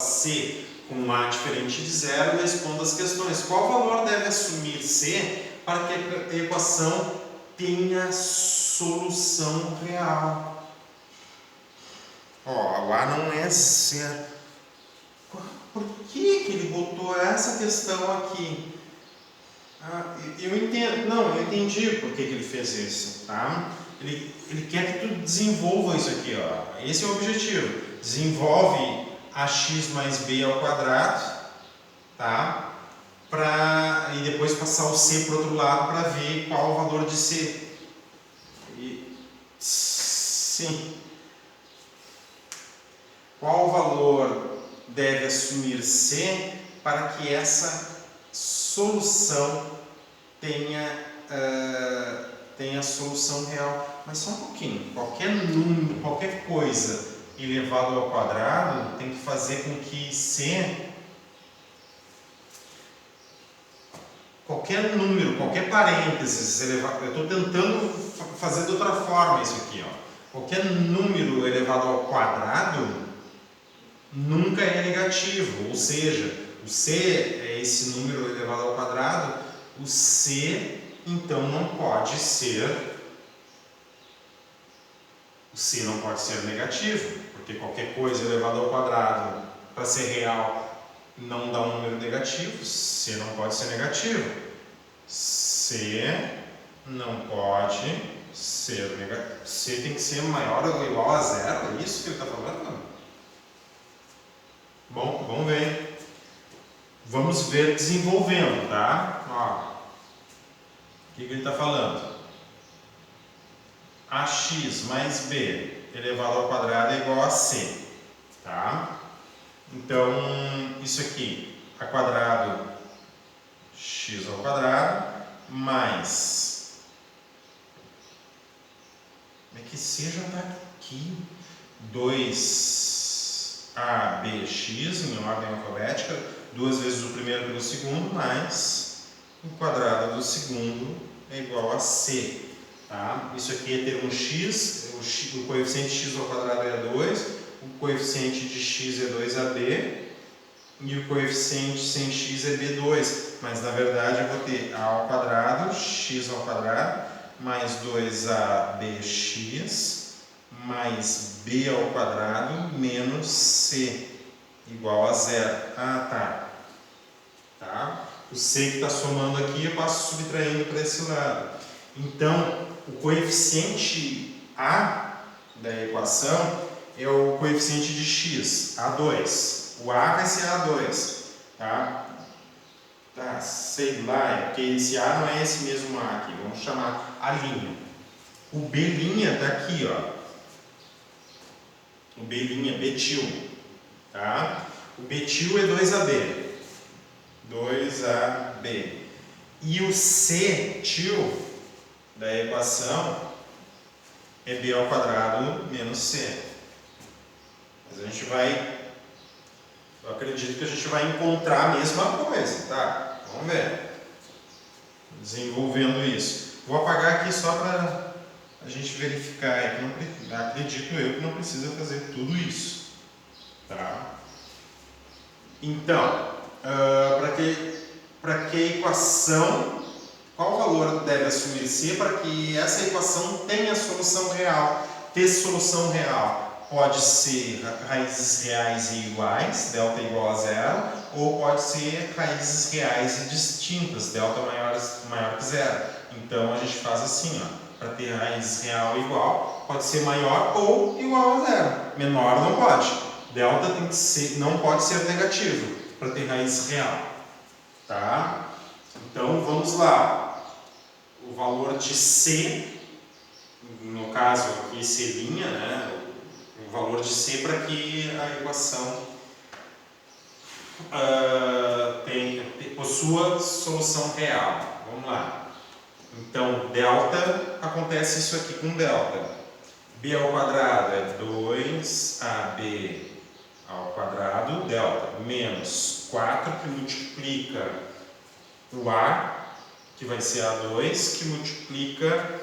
C com A diferente de zero e responda as questões. Qual valor deve assumir C para que a equação tenha solução real? Ó, o A não é zero. Por que ele botou essa questão aqui? Eu entendo. Não, eu entendi por que ele fez isso, tá? Ele quer que tu desenvolva isso aqui, ó. Esse é o objetivo. Desenvolve ax mais b ao quadrado, tá? E depois passar o c para o outro lado para ver qual o valor de c. Sim. Qual valor deve assumir c para que essa solução tenha solução real? Mas só um pouquinho. Qualquer número, qualquer coisa elevado ao quadrado tem que fazer com que c, qualquer número, qualquer parênteses elevado, eu estou tentando fazer de outra forma isso aqui, ó. Qualquer número elevado ao quadrado nunca é negativo, ou seja, o c é esse número elevado ao quadrado, o c então não pode ser negativo, porque qualquer coisa elevada ao quadrado para ser real não dá um número negativo, c não pode ser negativo. C não pode ser negativo. C tem que ser maior ou igual a zero, é isso que ele está falando? Bom, vamos ver. Vamos ver desenvolvendo, tá? Ó, o que ele está falando? Ax mais b elevado ao quadrado é igual a c, tá? Então, isso aqui, a quadrado, x ao quadrado, mais, como é que c já está aqui? 2abx em ordem alfabética, duas vezes o primeiro pelo segundo, mais o quadrado do segundo é igual a c. Tá? Isso aqui é ter um x, o coeficiente x ao quadrado é 2, o coeficiente de x é 2ab e o coeficiente sem x é b2, mas na verdade eu vou ter a ao quadrado, x ao quadrado, mais 2abx, mais b ao quadrado, menos c, igual a zero. Tá? O c que está somando aqui eu passo subtraindo para esse lado. Então, o coeficiente a da equação é o coeficiente de x, A2. O a vai ser A2, tá? Sei lá, é porque esse a não é esse mesmo a aqui, vamos chamar a'. O b' está aqui, ó. O b', betil, tá? O betil é 2ab. 2ab. E o c til da equação é b ao quadrado menos c. Mas a gente vai, eu acredito que a gente vai encontrar a mesma coisa, tá? Vamos ver. Desenvolvendo isso. Vou apagar aqui só para a gente verificar. Acredito eu que não precisa fazer tudo isso, tá? Então, para que a equação, qual valor deve assumir c para que essa equação tenha solução real? Ter solução real pode ser raízes reais e iguais, delta igual a zero, ou pode ser raízes reais e distintas, delta maior que zero. Então a gente faz assim, ó, para ter raiz real igual, pode ser maior ou igual a zero. Menor não pode. Delta tem que ser, não pode ser negativo para ter raiz real, tá? Então vamos lá. O valor de c, no caso aqui c', né? O valor de c para que a equação possua solução real. Vamos lá. Então, delta, acontece isso aqui com delta. b ao quadrado é 2ab ao quadrado, delta, menos 4 que multiplica o a, que vai ser A2, que multiplica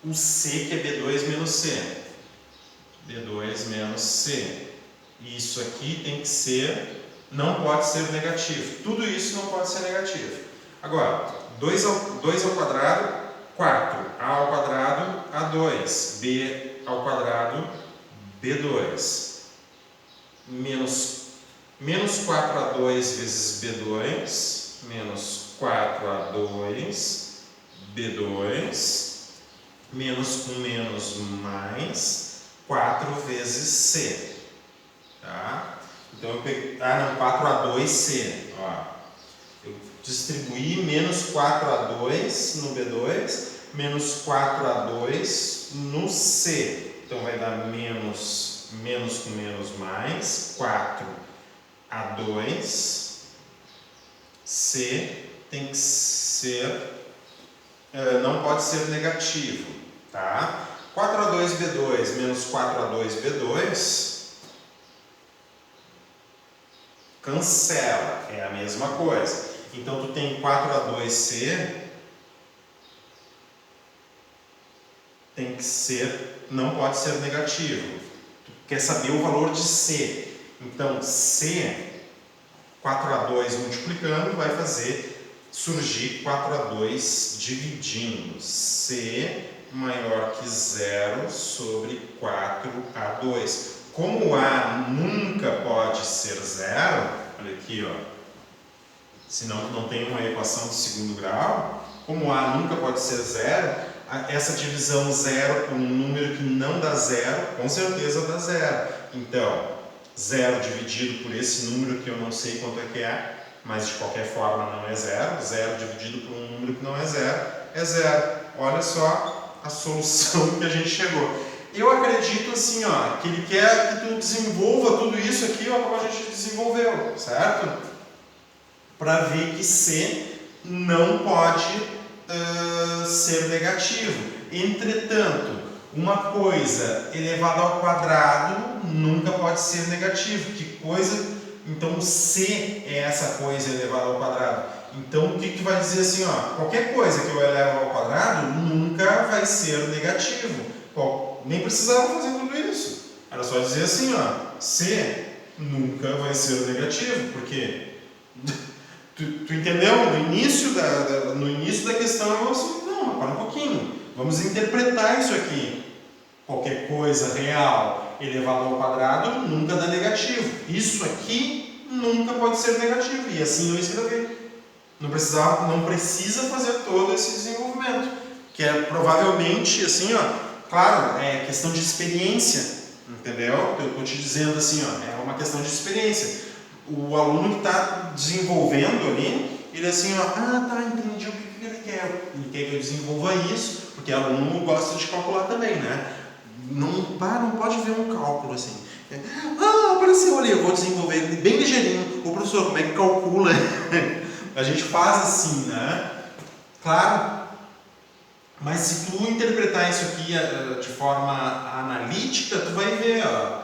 o c, que é B2 menos C. B2 menos C. Isso aqui tem que ser, não pode ser negativo. Tudo isso não pode ser negativo. Agora, 2 ao quadrado, 4. A ao quadrado, A2. B ao quadrado, B2. Menos 4A2 vezes B2. Menos 4A2, B2. Menos com menos mais 4 vezes C. Tá? Então eu peguei. 4A2C. Ó. Eu distribuí menos 4A2 no B2, menos 4A2 no C. Então vai dar menos com menos mais 4A2. C tem que ser. Não pode ser negativo. Tá? 4A2B2 menos 4A2B2 cancela, é a mesma coisa. Então tu tem 4A2C, tem que ser, não pode ser negativo. Tu quer saber o valor de C. Então C, 4A2 multiplicando, vai fazer surgir 4A2 dividindo. C maior que 0 sobre 4A2. Como A nunca pode ser 0, olha aqui, ó, senão não tem uma equação de segundo grau, como A nunca pode ser 0, essa divisão 0 por um número que não dá 0, com certeza dá 0. Então, 0 dividido por esse número que eu não sei quanto é que é, mas de qualquer forma não é 0. 0 dividido por um número que não é 0, é 0. Olha só a solução que a gente chegou. Eu acredito assim, ó, que ele quer que tu desenvolva tudo isso aqui, ó, como a gente desenvolveu, certo? Para ver que C não pode ser negativo. Entretanto, uma coisa elevada ao quadrado nunca pode ser negativo. Que coisa? Então, C é essa coisa elevada ao quadrado. Então, o que vai dizer assim, ó? Qualquer coisa que eu elevo ao quadrado nunca vai ser negativo. Nem precisava fazer tudo isso. Era só dizer assim, ó, C nunca vai ser negativo, porque tu entendeu? No início da questão eu assim, não, para um pouquinho. Vamos interpretar isso aqui. Qualquer coisa real elevado ao quadrado nunca dá negativo. Isso aqui nunca pode ser negativo. E assim eu escrevi. Não precisa fazer todo esse desenvolvimento. Que é provavelmente assim, ó. Claro, é questão de experiência, entendeu? Eu estou te dizendo assim, ó, é uma questão de experiência. O aluno que está desenvolvendo ali, ele assim, ó, tá, entendi o que ele quer. Ele quer que eu desenvolva isso, porque o aluno gosta de calcular também, né? Não pode ver um cálculo assim. Apareceu ali, eu vou desenvolver ele bem ligeirinho. O professor, como é que calcula? A gente faz assim, né? Claro. Mas se tu interpretar isso aqui de forma analítica, tu vai ver, ó,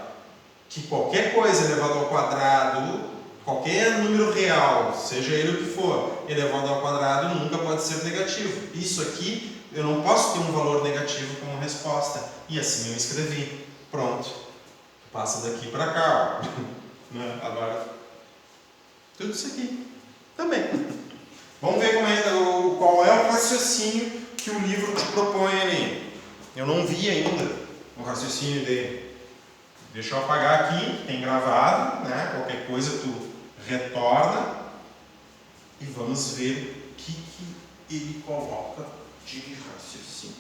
que qualquer coisa elevado ao quadrado, qualquer número real, seja ele o que for, elevado ao quadrado nunca pode ser negativo. Isso aqui, eu não posso ter um valor negativo como resposta. E assim eu escrevi. Pronto. Passa daqui para cá, ó. Agora, tudo isso aqui também. Vamos ver qual é o raciocínio que o livro te propõe ali. Eu não vi ainda o raciocínio dele. Deixa eu apagar aqui, tem gravado, né? Qualquer coisa tu retorna e vamos ver o que ele coloca de raciocínio.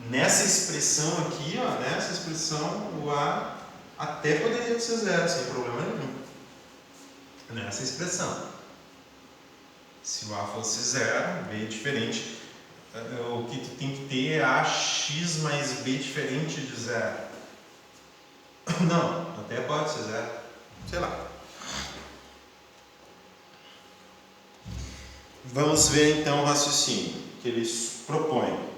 Nessa expressão aqui, ó, nessa expressão, o A até poderia ser 0, sem problema nenhum. Nessa expressão. Se o A fosse 0, B diferente. O que tu tem que ter é AX mais B diferente de 0. Não, até pode ser 0. Sei lá. Vamos ver então o raciocínio que eles propõem.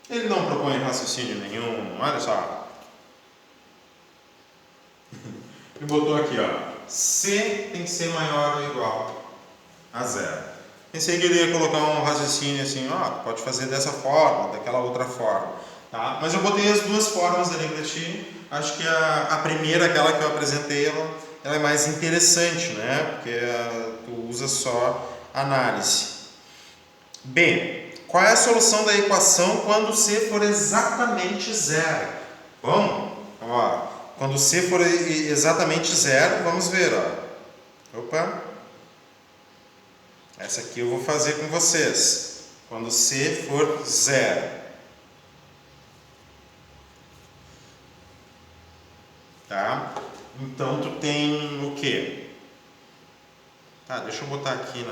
Ele não propõe raciocínio nenhum, olha só. Ele botou aqui, ó. C tem que ser maior ou igual a 0. Pensei que ele ia colocar um raciocínio assim, ó, pode fazer dessa forma, daquela outra forma. Tá? Mas eu botei as duas formas ali para ti. Acho que a primeira, aquela que eu apresentei, ela é mais interessante, né? Porque tu usa só análise. B. Qual é a solução da equação quando C for exatamente zero? Bom, ó, quando C for exatamente zero, vamos ver, ó. Opa. Essa aqui eu vou fazer com vocês. Quando C for zero. Tá? Então tu tem o quê? Tá, deixa eu botar aqui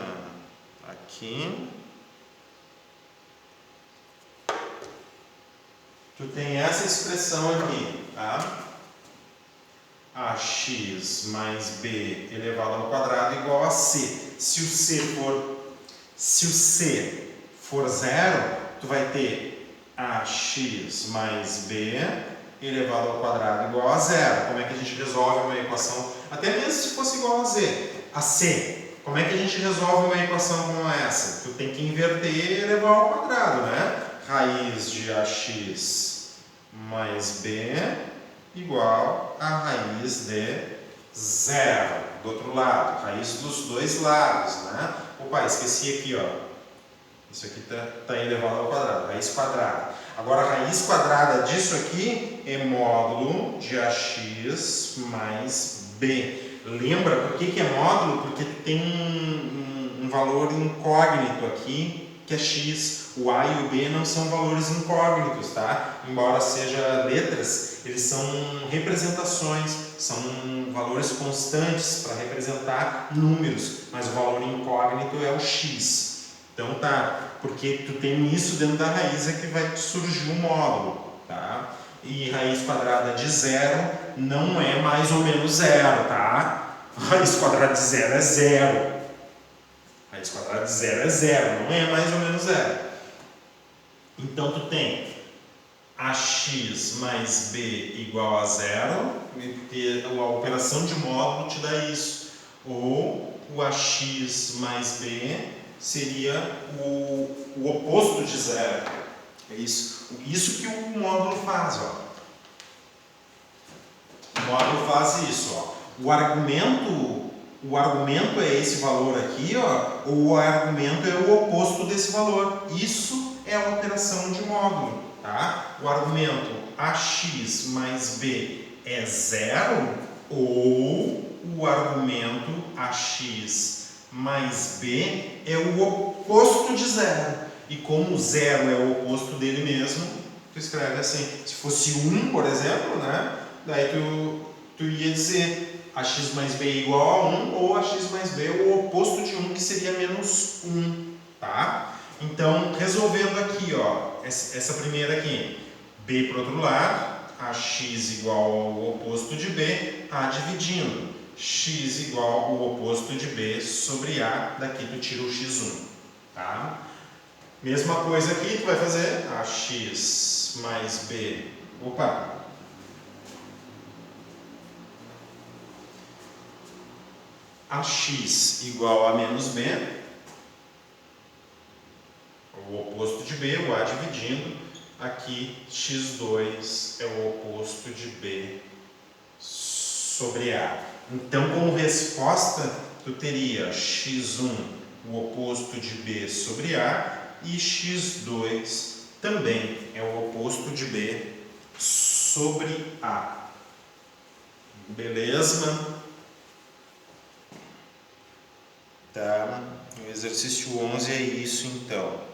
aqui. Tu tem essa expressão aqui, tá? Ax mais b elevado ao quadrado igual a c. Se o c for zero, tu vai ter ax mais b elevado ao quadrado igual a zero. Como é que a gente resolve uma equação? Até mesmo se fosse igual a c. Como é que a gente resolve uma equação como essa? Tu tem que inverter e elevar ao quadrado, né? Raiz de ax mais b igual a raiz de zero. Do outro lado, raiz dos dois lados, né? Opa, esqueci aqui, ó. Isso aqui tá elevado ao quadrado, raiz quadrada. Agora, a raiz quadrada disso aqui é módulo de ax mais b. Lembra por que é módulo? Porque tem um valor incógnito aqui, que é x. O a e o b não são valores incógnitos, tá? Embora sejam letras, eles são representações, são valores constantes para representar números, mas o valor incógnito é o x. Então tá, porque tu tem isso dentro da raiz é que vai surgir o módulo, tá? E raiz quadrada de zero não é mais ou menos zero, tá? Raiz quadrada de zero é zero. Raiz quadrada de zero é zero, não é mais ou menos zero. Então tu tem ax mais b igual a zero, porque a operação de módulo te dá isso. Ou o ax mais b seria o oposto de zero. É isso que o módulo faz, ó. O módulo faz isso, ó. O argumento é esse valor aqui, ó, ou o argumento é o oposto desse valor. Isso é a operação de módulo, tá? O argumento ax mais b é zero, ou o argumento ax mais b é o oposto de zero. E como zero é o oposto dele mesmo, tu escreve assim. Se fosse 1, por exemplo, né? Daí tu ia dizer ax mais b é igual a 1, ou ax mais b é o oposto de 1, que seria menos 1, tá? Então, resolvendo aqui, ó, essa primeira aqui, b para o outro lado, ax igual ao oposto de b, a dividindo, x igual ao oposto de b sobre a, daqui tu tira o x1, tá? Mesma coisa aqui, tu vai fazer ax mais b, ax igual a menos b, o oposto de b, o a dividindo, aqui x2 é o oposto de b sobre a. Então, como resposta, tu teria x1, o oposto de b sobre a, e x2 também é o oposto de b sobre a. Beleza? Tá? O exercício 11 é isso, então.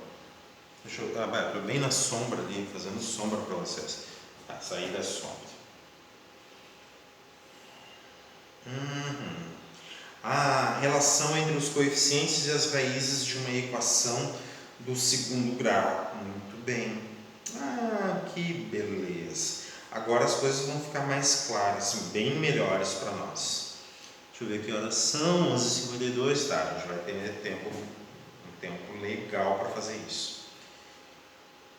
Deixa eu... estou bem na sombra ali, fazendo sombra para vocês. Tá, sair da sombra. A relação entre os coeficientes e as raízes de uma equação do segundo grau. Muito bem. Que beleza. Agora as coisas vão ficar mais claras, bem melhores para nós. Deixa eu ver que horas são, 11h52, tá? A gente vai ter um tempo legal para fazer isso.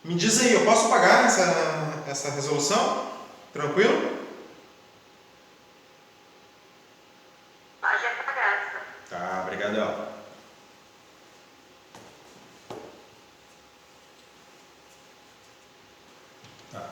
Me diz aí, eu posso pagar essa resolução? Tranquilo? Pode pagar. Tá, obrigadão. Tá.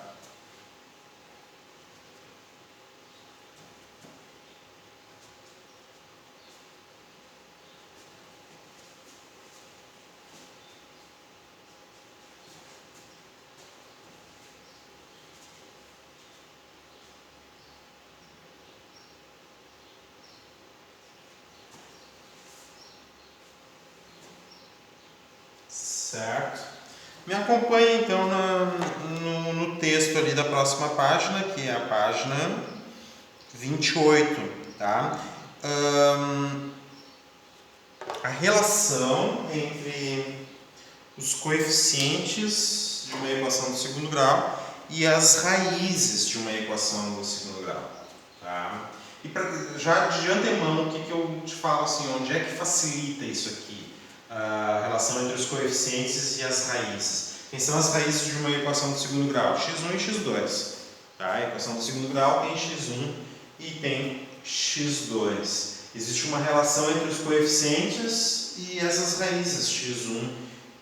certo? Me acompanhe então no texto ali da próxima página, que é a página 28, tá? A relação entre os coeficientes de uma equação do segundo grau e as raízes de uma equação do segundo grau, tá? E já de antemão, o que eu te falo assim, onde é que facilita isso aqui? A relação entre os coeficientes e as raízes. Quem são as raízes de uma equação do segundo grau? x1 e x2. Tá? A equação do segundo grau tem x1 e tem x2. Existe uma relação entre os coeficientes e essas raízes, x1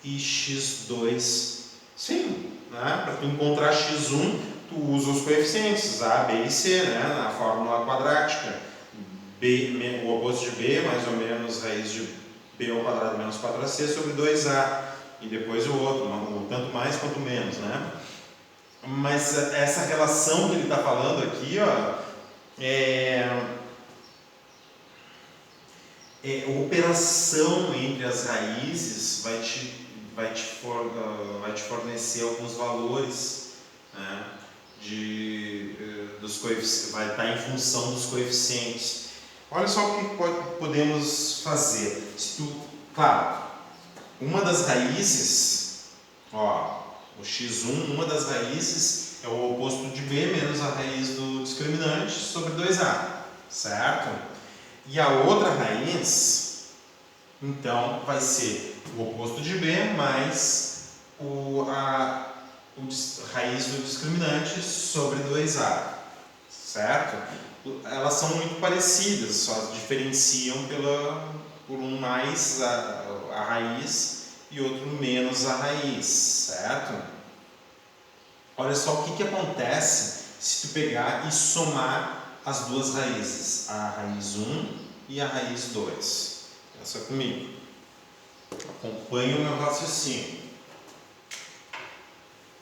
e x2. Sim, né? Para tu encontrar x1, tu usa os coeficientes a, b e c, né? Na fórmula quadrática. B, o oposto de b, mais ou menos raiz de b ao quadrado menos 4ac sobre 2a. E depois o outro, tanto mais quanto menos, né? Mas essa relação que ele está falando aqui, ó, operação entre as raízes vai te fornecer alguns valores, né, dos coeficientes, vai estar em função dos coeficientes. Olha só o que podemos fazer. Claro, uma das raízes, ó, o x1, uma das raízes é o oposto de b menos a raiz do discriminante sobre 2a, certo? E a outra raiz, então, vai ser o oposto de b mais a raiz do discriminante sobre 2a, certo? Elas são muito parecidas, só diferenciam por um mais a raiz e outro menos a raiz, certo? Olha só o que acontece se tu pegar e somar as duas raízes, a raiz 1 e a raiz 2. Pensa comigo. Acompanhe o meu raciocínio.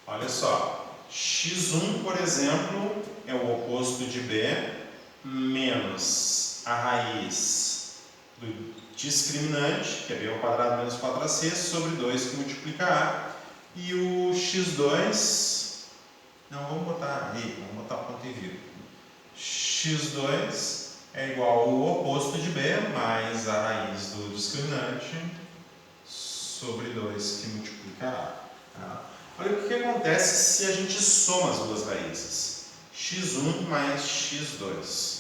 Olha só. x1, por exemplo, é o oposto de b menos a raiz do discriminante, que é b ao quadrado menos 4ac, sobre 2 que multiplica a. E o x2, não, vamos botar ponto e vírgula. x2 é igual ao oposto de b mais a raiz do discriminante sobre 2 que multiplica a. Tá? Olha o que acontece se a gente soma as duas raízes. x1 mais x2.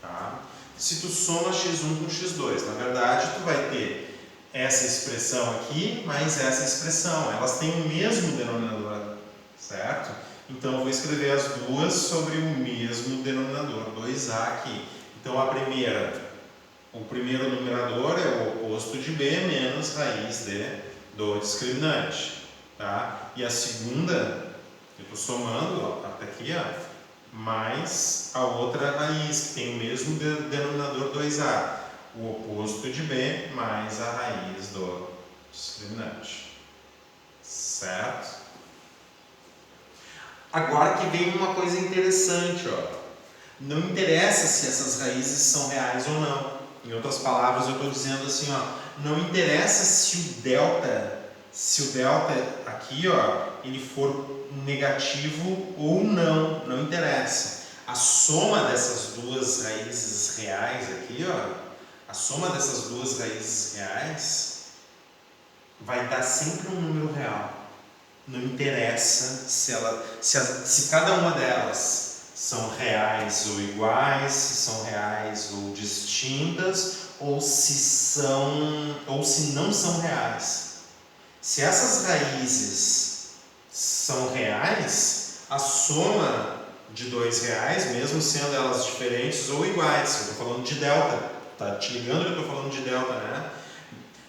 Tá? Se tu soma x1 com x2, na verdade tu vai ter essa expressão aqui mais essa expressão. Elas têm o mesmo denominador, certo? Então eu vou escrever as duas sobre o mesmo denominador, 2a aqui. Então o primeiro numerador é o oposto de b menos raiz do discriminante. Tá? E a segunda, eu estou somando, ó, até aqui, ó, mais a outra raiz, que tem o mesmo denominador 2a. O oposto de b mais a raiz do discriminante. Certo? Agora que vem uma coisa interessante, ó. Não interessa se essas raízes são reais ou não. Em outras palavras, eu estou dizendo assim, ó, não interessa se o delta aqui, ó, ele for negativo ou não, não interessa. A soma dessas duas raízes reais aqui, ó, a soma dessas duas raízes reais vai dar sempre um número real. Não interessa se cada uma delas são reais ou iguais, se são reais ou distintas, ou se não são reais. Se essas raízes são reais, a soma de dois reais, mesmo sendo elas diferentes ou iguais, eu estou falando de delta, tá te ligando que eu estou falando de delta, né?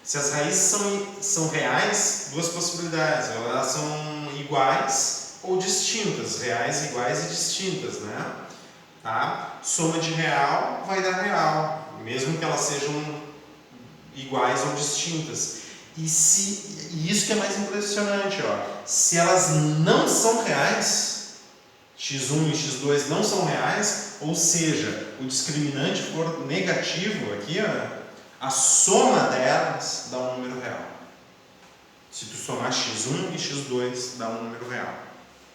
Se as raízes são reais, duas possibilidades, elas são iguais ou distintas, reais, iguais e distintas, né? Tá? Soma de real vai dar real, mesmo que elas sejam iguais ou distintas. E isso que é mais impressionante, ó, se elas não são reais, x1 e x2 não são reais, ou seja, o discriminante for negativo aqui, ó, a soma delas dá um número real. Se tu somar x1 e x2, dá um número real.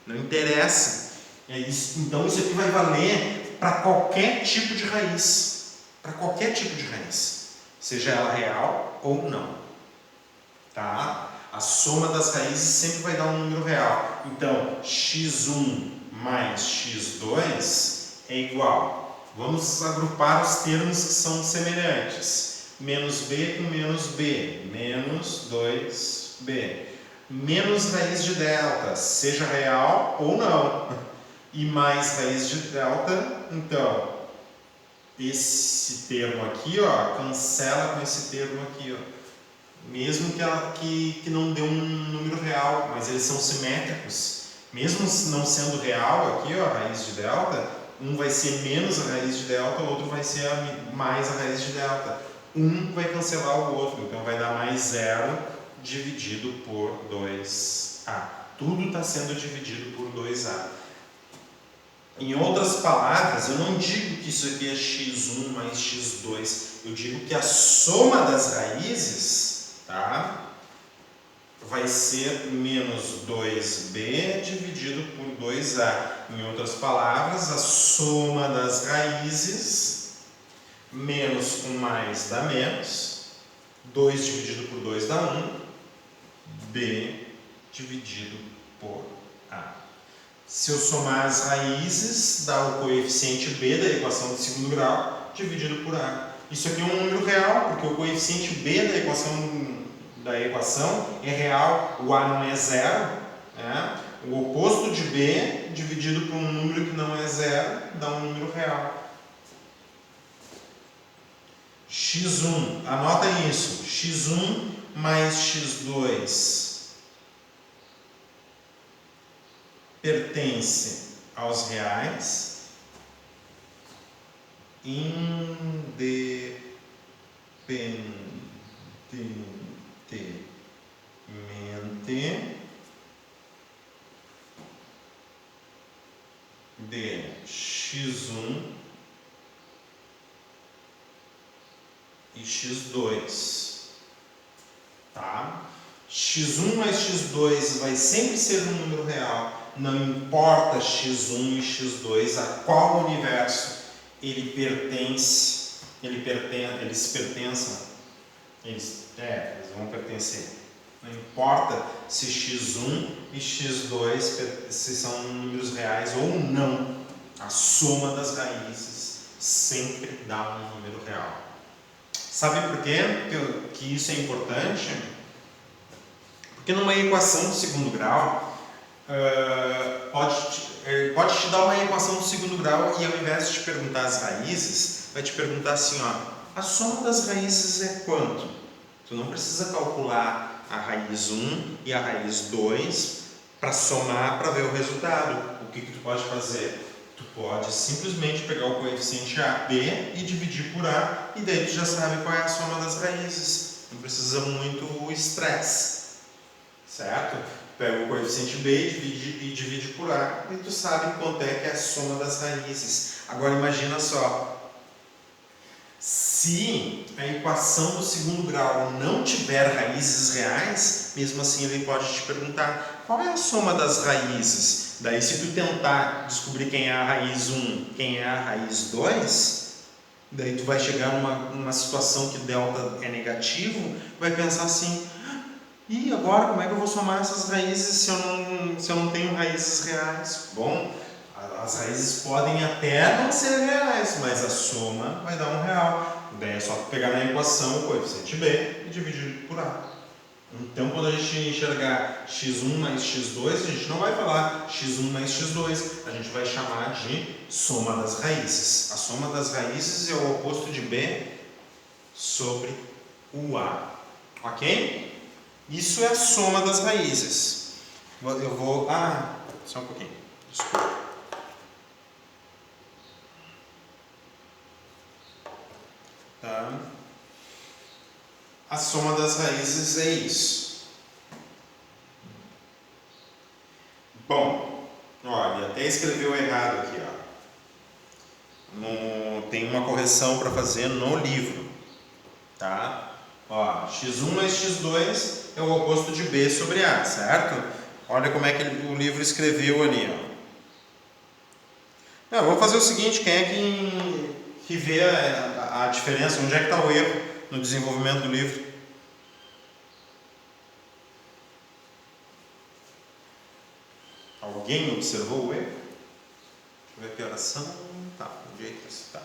Não interessa. Então isso aqui vai valer para qualquer tipo de raiz. Para qualquer tipo de raiz. Seja ela real ou não. Tá? A soma das raízes sempre vai dar um número real. Então, x1 mais x2 é igual. Vamos agrupar os termos que são semelhantes. Menos b com menos b, menos 2b. Menos raiz de delta, seja real ou não. E mais raiz de delta, então, esse termo aqui, ó, cancela com esse termo aqui, ó. Mesmo que não dê um número real, mas eles são simétricos. Mesmo não sendo real aqui, ó, a raiz de delta, um vai ser menos a raiz de delta, o outro vai ser mais a raiz de delta. Um vai cancelar o outro, então vai dar mais 0 dividido por 2a. Tudo está sendo dividido por 2a. Em outras palavras, eu não digo que isso aqui é x1 mais x2, eu digo que a soma das raízes, tá, vai ser menos 2b dividido por 2a. Em outras palavras, a soma das raízes, menos com mais dá menos, 2 dividido por 2 dá 1, b dividido por a. Se eu somar as raízes, dá o coeficiente b da equação de segundo grau dividido por a. Isso aqui é um número real, porque o coeficiente b da equação é real, o a não é zero, né? O oposto de b dividido por um número que não é zero dá um número real. x1, anota isso, x1 mais x2 pertence aos reais independentemente de x1 e x2, tá? x1 mais x2 vai sempre ser um número real, não importa x1 e x2 a qual universo eles vão pertencer. Não importa se x1 e x2 se são números reais ou não, a soma das raízes sempre dá um número real. Sabe por quê que isso é importante? Porque numa equação de segundo grau, pode te dar uma equação de segundo grau e ao invés de te perguntar as raízes, vai te perguntar assim, ó, a soma das raízes é quanto? Tu não precisa calcular a raiz 1 e a raiz 2 para somar para ver o resultado. O que tu pode fazer? Tu pode simplesmente pegar o coeficiente AB e dividir por A, e daí tu já sabe qual é a soma das raízes. Não precisa muito estresse, certo? Pega o coeficiente B e divide por A, e tu sabe quanto é que é a soma das raízes. Agora imagina só, se a equação do segundo grau não tiver raízes reais, mesmo assim ele pode te perguntar qual é a soma das raízes. Daí se tu tentar descobrir quem é a raiz 1, quem é a raiz 2, daí tu vai chegar numa situação que delta é negativo, vai pensar assim, e agora como é que eu vou somar essas raízes se eu não tenho raízes reais? Bom, as raízes podem até não ser reais, mas a soma vai dar um real. Daí é só pegar na equação o coeficiente B e dividir por A. Então, quando a gente enxergar x1 mais x2, a gente não vai falar x1 mais x2, a gente vai chamar de soma das raízes. A soma das raízes é o oposto de B sobre o A. Ok? Isso é a soma das raízes. Eu vou... só um pouquinho. Desculpa. Tá? A soma das raízes é isso. Bom, olha, até escreveu errado aqui, ó. Tem uma correção para fazer no livro, tá? Ó, x1 mais x2 é o oposto de B sobre A, certo? Olha como é que o livro escreveu ali, ó. Vamos fazer o seguinte, quem é que vê a diferença, onde é que está o erro no desenvolvimento do livro? Alguém observou o erro? Deixa eu ver aqui a oração. Tá, o jeito que está.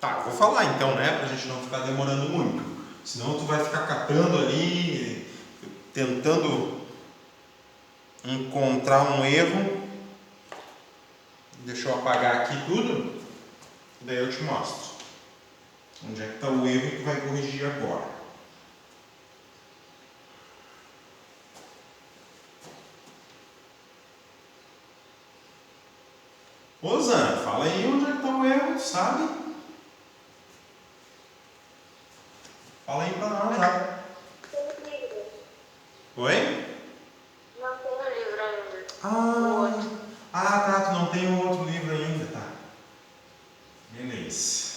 Tá, eu vou falar então, né? Pra gente não ficar demorando muito. Senão tu vai ficar catando ali, tentando encontrar um erro. Deixa eu apagar aqui tudo. Daí eu te mostro. Onde é que está o erro que tu vai corrigir agora. Ô Zana, fala aí onde é que está o erro, sabe? Fala aí pra nós, já. Oi? Não tem o livro ainda. Tá, tu não tem o outro livro ainda, tá. Beleza.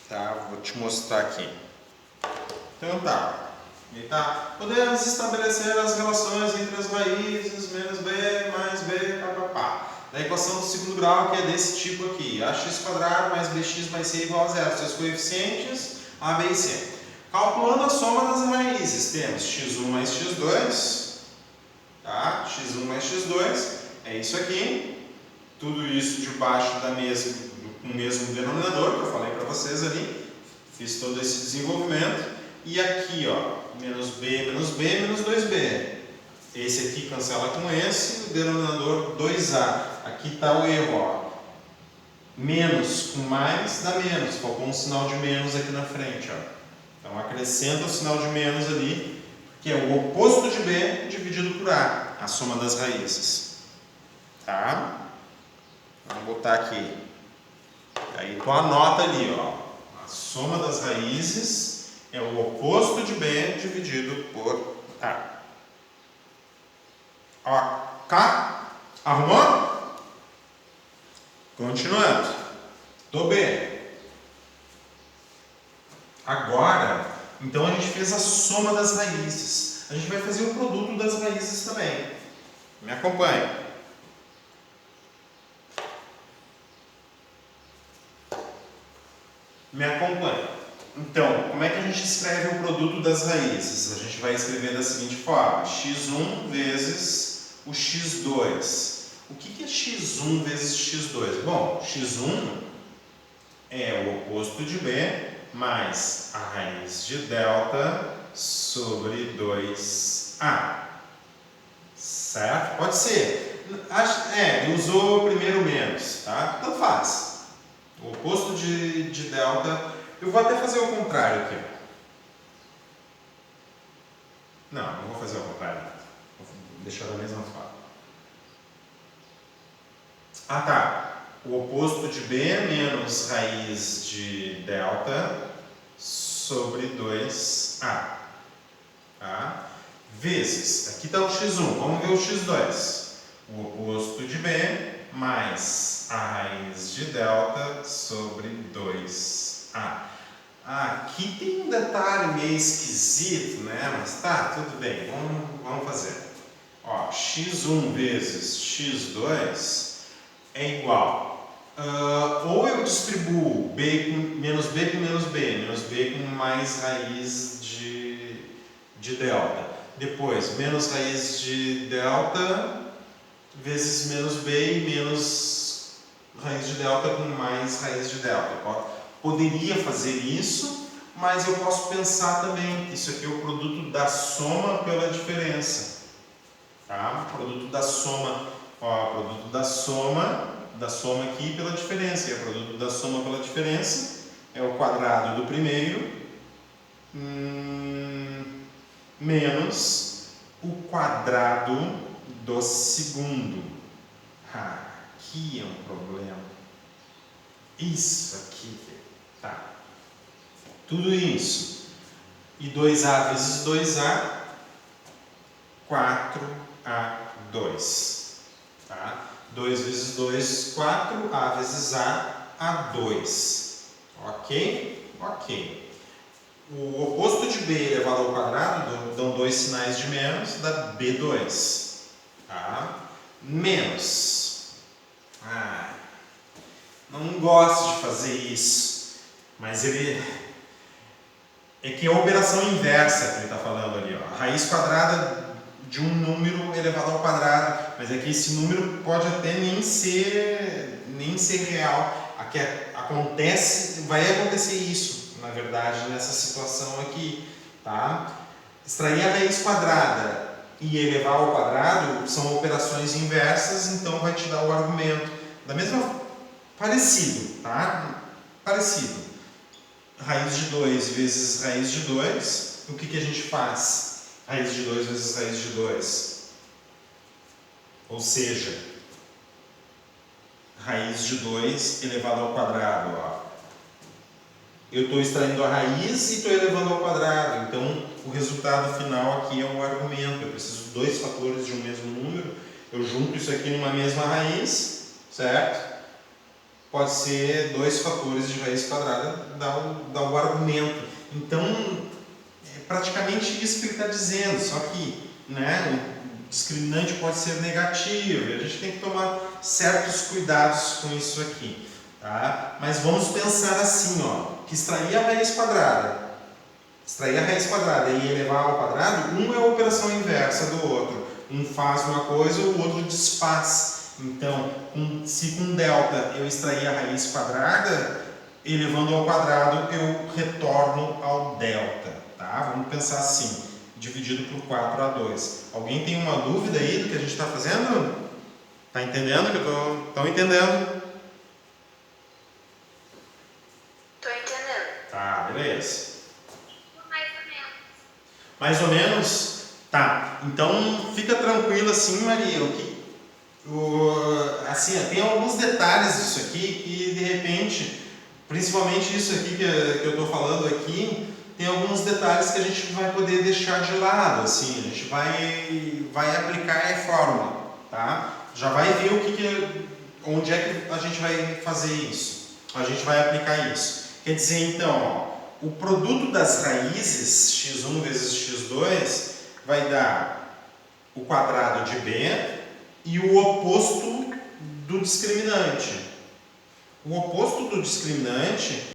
Tá, vou te mostrar aqui. Então tá. Podemos estabelecer as relações entre as raízes, menos b, mais b, papapá. Da equação do segundo grau, que é desse tipo aqui. Ax² mais bx mais c igual a zero. Seus coeficientes, a, b e c. Calculando a soma das raízes, temos x1 mais x2. Tá? x1 mais x2 é isso aqui. Tudo isso debaixo com o mesmo denominador que eu falei para vocês ali. Fiz todo esse desenvolvimento. E aqui, ó, menos b, menos 2b. Esse aqui cancela com esse, o denominador 2a. Aqui está o erro, ó. Menos com mais dá menos. Faltou um sinal de menos aqui na frente, ó. Então acrescenta o sinal de menos ali, que é o oposto de b dividido por a, a soma das raízes. Tá? Vamos botar aqui. Aí tu anota ali, ó. A soma das raízes é o oposto de b dividido por a. Ó, K, arrumou? Continuando. Do B. Agora, então a gente fez a soma das raízes. A gente vai fazer o produto das raízes também. Me acompanhe. Me acompanhe. Então, como é que a gente escreve o produto das raízes? A gente vai escrever da seguinte forma: x1 vezes o x2. O que é x1 vezes x2? Bom, x1 é o oposto de b mais a raiz de delta sobre 2a. Certo? Pode ser. Ele usou primeiro menos, tá? Então faz. O oposto de delta. Eu vou até fazer o contrário aqui. Não vou fazer o contrário. Vou deixar da mesma forma. Tá. O oposto de b menos raiz de delta sobre 2a. Tá? Vezes, aqui está o x1, vamos ver o x2. O oposto de b mais a raiz de delta sobre 2a. Aqui tem um detalhe meio esquisito, né? Mas tá, tudo bem, vamos fazer. Ó, x1 vezes x2 é igual. Ou eu distribuo menos b com mais raiz de delta. Depois, menos raiz de delta vezes menos b e menos raiz de delta com mais raiz de delta. Poderia fazer isso, mas eu posso pensar também que isso aqui é o produto da soma pela diferença. Tá? Produto da soma, produto da soma aqui pela diferença. E o produto da soma pela diferença é o quadrado do primeiro menos o quadrado do segundo. Aqui é um problema. Isso aqui, tá? Tudo isso. E 2a vezes 2a, 4a2. Tá? 2 vezes 2, 4. A vezes A2. Ok? Ok. O oposto de B elevado ao quadrado dão 2 sinais de menos, dá B2. Tá? Menos. Não gosto de fazer isso, mas ele é que é a operação inversa que ele está falando ali, ó. A raiz quadrada de um número elevado ao quadrado, mas é que esse número pode até nem ser real. Aqui vai acontecer isso, na verdade, nessa situação aqui, tá? Extrair a raiz quadrada e elevar ao quadrado são operações inversas, então vai te dar o argumento da mesma. Parecido, tá? Parecido. Raiz de 2 vezes raiz de 2. O que a gente faz? Raiz de 2 vezes raiz de 2. Ou seja, raiz de 2 elevado ao quadrado. Ó. Eu estou extraindo a raiz e estou elevando ao quadrado. Então, o resultado final aqui é um argumento. Eu preciso de 2 fatores de um mesmo número. Eu junto isso aqui numa mesma raiz, certo? Pode ser 2 fatores de raiz quadrada, dá o argumento. Então, é praticamente isso que ele está dizendo, só que o discriminante pode ser negativo, e a gente tem que tomar certos cuidados com isso aqui. Tá? Mas vamos pensar assim, ó, que extrair a raiz quadrada e elevar ao quadrado, um é a operação inversa do outro. Um faz uma coisa, o outro desfaz. Então, se com delta eu extrair a raiz quadrada, elevando ao quadrado eu retorno ao delta. Tá? Vamos pensar assim, dividido por 4A2. Alguém tem uma dúvida aí do que a gente está fazendo? Está entendendo? Estão entendendo? Tô entendendo. Tá, beleza. Mais ou menos. Mais ou menos? Tá. Então, fica tranquilo assim, Maria. Assim, tem alguns detalhes disso aqui que, de repente, principalmente isso aqui que eu estou falando aqui, tem alguns detalhes que a gente vai poder deixar de lado, assim, a gente vai aplicar a fórmula, tá? Já vai ver onde é que a gente vai fazer isso, a gente vai aplicar isso. Quer dizer, então, ó, o produto das raízes, x1 vezes x2, vai dar o quadrado de b, e o oposto do discriminante. O oposto do discriminante